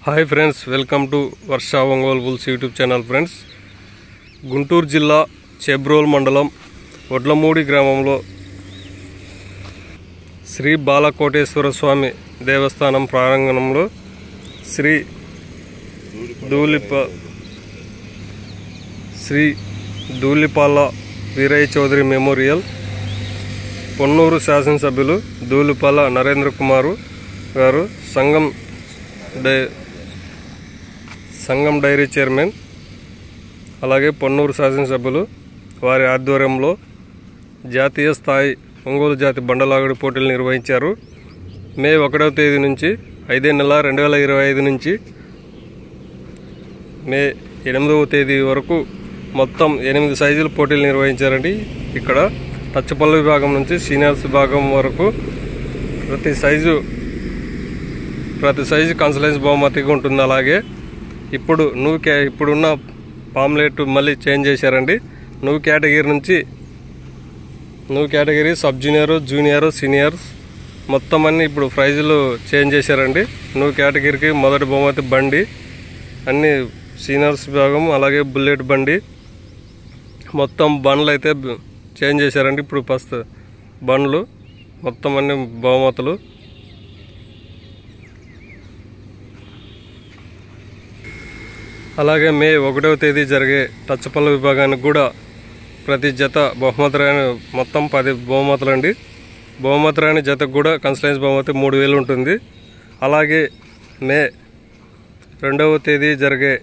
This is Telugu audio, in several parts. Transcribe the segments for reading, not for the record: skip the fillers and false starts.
Hi friends, welcome to Varsha Ongole bulls YouTube channel. Friends, Guntur జిల్లా చెబ్రోల్ మండలం వడ్లమూడి గ్రామంలో శ్రీ బాలకోటేశ్వర స్వామి దేవస్థానం ప్రాంగణంలో శ్రీ ధూళిపాల వీరయ్య చౌదరి మెమోరియల్ పొన్నూరు శాసనసభ్యులు ధూళిపాల నరేంద్ర కుమారు గారు సంఘం డైరీ చైర్మన్, అలాగే పొన్నూరు శాసనసభ్యులు వారి ఆధ్వర్యంలో జాతీయ స్థాయి ఒంగోలు జాతి బండలాగుడు పోటీలు నిర్వహించారు. మే 1వ తేదీ నుంచి 5వ నెల 2025 నుంచి మే 8వ తేదీ వరకు మొత్తం 8 సైజుల పోటీలు నిర్వహించారండి. ఇక్కడ టచ్పల్ల విభాగం నుంచి సీనియర్స్ విభాగం వరకు ప్రతి సైజు కన్సలెన్స్ బహుమతిగా ఉంటుంది. అలాగే ఇప్పుడున్న పాంప్లెట్ మళ్ళీ చేంజ్ చేశారండి. New category sub junior, junior, seniors మొత్తం అన్ని ఇప్పుడు ప్రైజులు చేంజ్ చేశారండి. న్యూ కేటగిరీకి మొదటి బహుమతి బండి, అన్ని సీనియర్స్ విభాగం, అలాగే బుల్లెట్ బండి, మొత్తం బండ్లు అయితే చేంజ్ చేశారండి. ఇప్పుడు ఫస్ట్ బండ్లు మొత్తం అన్ని బహుమతులు. అలాగే మే 1వ తేదీ జరిగే టచ్పల్ల విభాగానికి కూడా ప్రతి జత బహుమతిరాని మొత్తం 10 బహుమతులండి. బహుమతిరాని జతకు కూడా కన్సలెన్స్ బహుమతి 3000 ఉంటుంది. అలాగే మే 2వ తేదీ జరిగే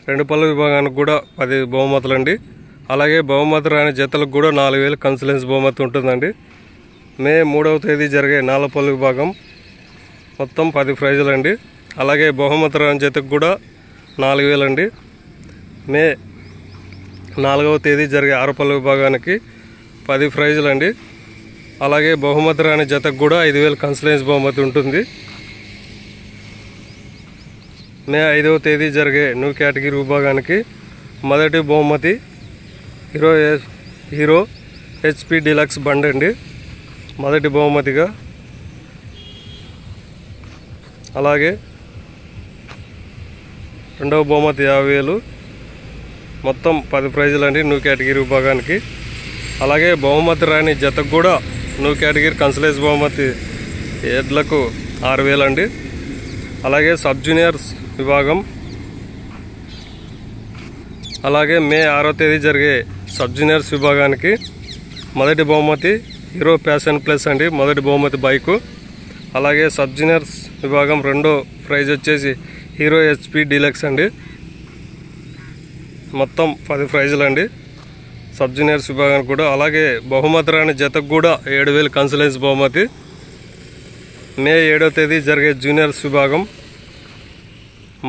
రెండు పల్ల విభాగానికి కూడా 10 బహుమతులండి. అలాగే బహుమతిరాని జతలకు కూడా 4000 కన్సలెన్స్ బహుమతి ఉంటుందండి. మే 3వ తేదీ జరిగే 4 పల్ల విభాగం మొత్తం 10 ప్రైజులండి. అలాగే బహుమతిరాని జతకు కూడా 4000 అండి. మే 4వ తేదీ జరిగే 6 పల్ల విభాగానికి 10 ప్రైజులు అండి. అలాగే బహుమతిరాని జతకు కూడా 5000 కన్సలెన్స్ బహుమతి ఉంటుంది. మే 5వ తేదీ జరిగే న్యూ కేటగిరీ విభాగానికి మొదటి బహుమతి హీరో హెచ్పి డీలక్స్ బండి అండి, మొదటి బహుమతిగా. అలాగే రెండవ బహుమతి 50,000, మొత్తం 10 ప్రైజులు అండి న్యూ కేటగిరీ విభాగానికి. అలాగే బహుమతి రాని జతకు కూడా న్యూ కేటగిరీ కన్సలెన్స్ బహుమతి ఎడ్లకు 6,000 అండి. అలాగే సబ్ జూనియర్స్ విభాగం, అలాగే మే 6వ తేదీ జరిగే సబ్ జూనియర్స్ విభాగానికి మొదటి బహుమతి హీరో ప్యాషన్ ప్లస్ అండి, మొదటి బహుమతి బైకు. అలాగే సబ్ జూనియర్స్ విభాగం రెండో ప్రైజ్ వచ్చేసి హీరో హెచ్పి డీలక్స్ అండి, మొత్తం 10 ప్రైజులు అండి సబ్ జూనియర్స్ విభాగానికి కూడా. అలాగే బహుమతి రాని జతకు కూడా 7000 కన్సలెన్స్ బహుమతి. మే 7వ తేదీ జరిగే జూనియర్స్ విభాగం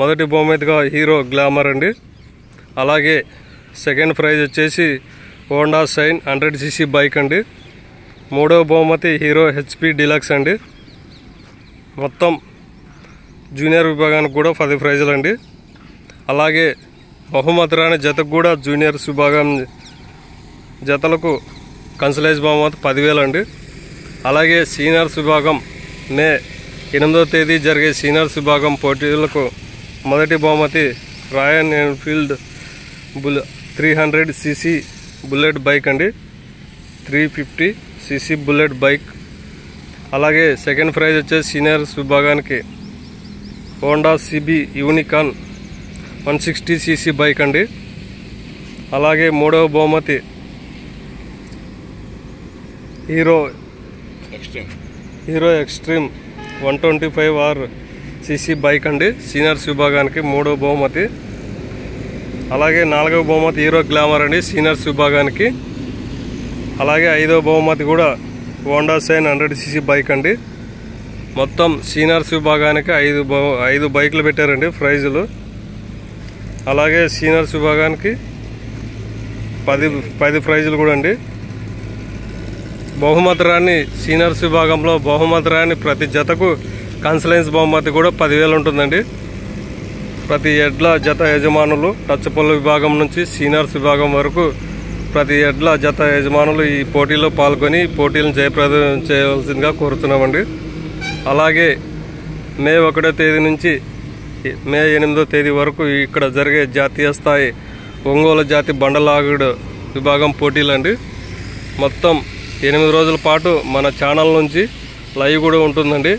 మొదటి బహుమతిగా హీరో గ్లామర్ అండి. అలాగే సెకండ్ ప్రైజ్ వచ్చేసి హోండా షైన్ 100cc బైక్ అండి. మూడవ బహుమతి హీరో హెచ్పి డీలక్స్ అండి. మొత్తం జూనియర్ విభాగానికి కూడా 10 ప్రైజులు అండి. అలాగే బహుమతి రాని జతకు కూడా జూనియర్స్ విభాగం జతలకు కన్సలెన్స్ బహుమతి 10,000 అండి. అలాగే సీనియర్స్ విభాగం మే 8వ తేదీ జరిగే సీనియర్స్ విభాగం పోటీలకు మొదటి బహుమతి royal Enfield 300cc bullet bike అండి, 350cc బుల్లెట్ బైక్. అలాగే సెకండ్ ప్రైజ్ వచ్చేసి సీనియర్స్ విభాగానికి Honda CB Unicorn 160cc bike అండి. అలాగే మూడవ బహుమతి హీరో ఎక్స్ట్రీమ్ 125cc బైక్ అండి, సీనియర్స్ విభాగానికి మూడవ బహుమతి. అలాగే 4వ బహుమతి హీరో గ్లామర్ అండి, సీనియర్స్ విభాగానికి. అలాగే 5వ బహుమతి కూడా హోండా షైన్ 100cc బైక్ అండి. మొత్తం సీనియర్స్ విభాగానికి 5 బైకులు పెట్టారండి ప్రైజులు. అలాగే సీనియర్స్ విభాగానికి 10 ప్రైజులు కూడా అండి. బహుమతి రాని సీనియర్స్ విభాగంలో బహుమతి రాని ప్రతి జతకు కన్సలెన్స్ బహుమతి కూడా 10,000 ఉంటుందండి. ప్రతి ఎడ్ల జత యజమానులు టచ్పల్ల విభాగం నుంచి సీనియర్స్ విభాగం వరకు ప్రతి ఎడ్ల జత యజమానులు ఈ పోటీలో పాల్గొని పోటీలను జయప్రదం చేయవలసిందిగా కోరుతున్నామండి. అలాగే మే 1వ తేదీ నుంచి మే 8వ తేదీ వరకు ఇక్కడ జరిగే జాతీయ స్థాయి ఒంగోలు జాతి బండలాగుడు విభాగం పోటీలండి. మొత్తం 8 రోజుల పాటు మన ఛానల్ నుంచి లైవ్ కూడా ఉంటుందండి.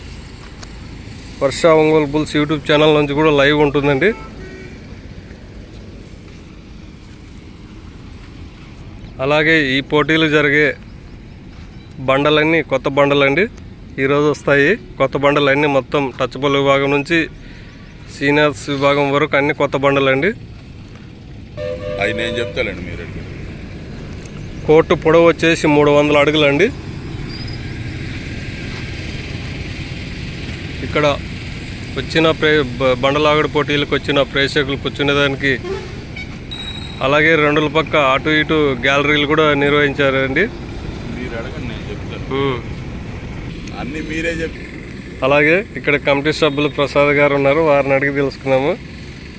వర్ష ఒంగోలు బుల్స్ యూట్యూబ్ ఛానల్ నుంచి కూడా లైవ్ ఉంటుందండి. అలాగే ఈ పోటీలు జరిగే బండలన్నీ కొత్త బండలండి. ఈరోజు వస్తాయి కొత్త బండలన్నీ. మొత్తం టచ్ బాల్ విభాగం నుంచి సీనియర్స్ విభాగం వరకు అన్ని కొత్త బండలండి. అది నేను చెప్తానండి. మీరు కోర్టు పొడవు వచ్చేసి 300 అడుగులండి. ఇక్కడ వచ్చిన బండలాగుడు పోటీలకు వచ్చిన ప్రేక్షకులు కూర్చునేదానికి అలాగే 2 పక్క అటు ఇటు గ్యాలరీలు కూడా నిర్వహించారండి. మీరు అడగండి, నేను చెప్తాను. అన్నీ మీరే చెప్పి. అలాగే ఇక్కడ కమిటీ సభ్యులు ప్రసాద్ గారు ఉన్నారు, వారిని అడిగి తెలుసుకున్నాము.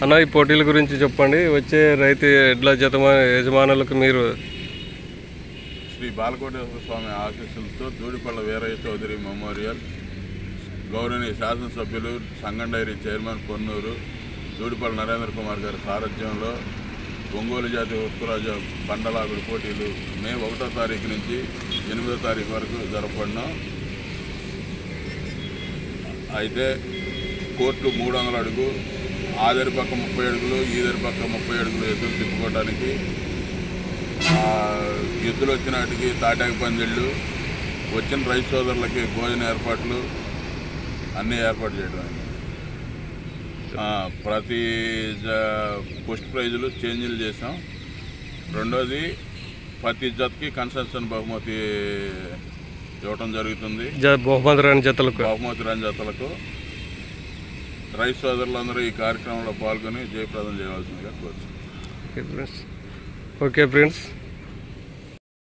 అన్న, ఈ పోటీల గురించి చెప్పండి. వచ్చే రైతు ఎడ్ల యజమానులకు మీరు శ్రీ బాలకోటేశ్వర స్వామి ఆశీస్సులతో దూడిపళ్ళ వీరయ్య చౌదరి మెమోరియల్, గౌరవనీయ శాసనసభ్యులు సంగం డైరీ చైర్మన్ పొన్నూరు దూడిపళ్ళ నరేంద్ర కుమార్ గారి సారథ్యంలో ఒంగోలు జాతి ఉత్తరాజ బండలాగుడు పోటీలు మే 1వ తారీఖు నుంచి 8వ తారీఖు వరకు జరపబడినాం. అయితే కోర్టు 300 అడుగు, ఆదరి పక్క 30 అడుగులు, ఈదరి పక్క 30 అడుగులు ఎద్దులు తిప్పుకోవడానికి, ఎద్దులు వచ్చిన వాటికి తాటాకు పందిళ్ళు, వచ్చిన రైతు సోదరులకి భోజన ఏర్పాట్లు అన్నీ ఏర్పాటు చేయడం. ప్రతి ఫస్ట్ ప్రైజులు చేంజ్లు చేసాం. రెండోది ప్రతి జతకి కన్సెషన్ బహుమతి ఇవ్వటం జరుగుతుంది. బహుమతి రాని జతలకు రైతు సోదరులందరూ ఈ కార్యక్రమంలో పాల్గొని జయప్రదం చేయవలసిందిగా కోరుతున్నాం. Okay friends.